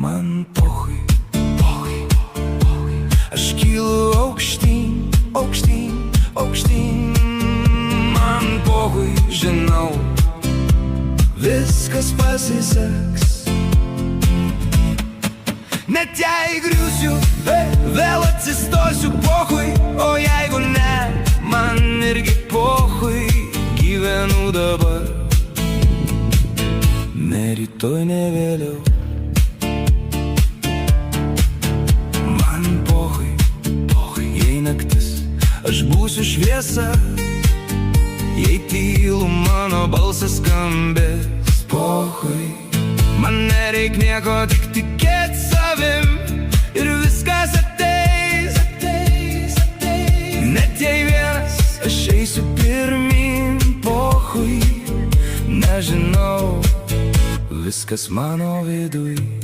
man pochui, pochui, pochui. Aš kylu aukštyn, aukštyn, aukštyn. Man pochui, žinau, viskas pasiseks. Net jei griūsiu, vėl atsistosiu, pochui. O jeigu ne, man irgi pochui. Gyvenu dabar, ne rytoj, ne vėliau. Man pochui, pochui. Jei naktis, aš būsiu šviesa. Jei tylu, mano balsas skambės, pochui. Man nereik nieko, tik tikėt savim. Ir viskas ateis, ateis, ateis. Net jei vienas, aš eisiu pirmin, pochui. Nežinau, viskas mano viduj.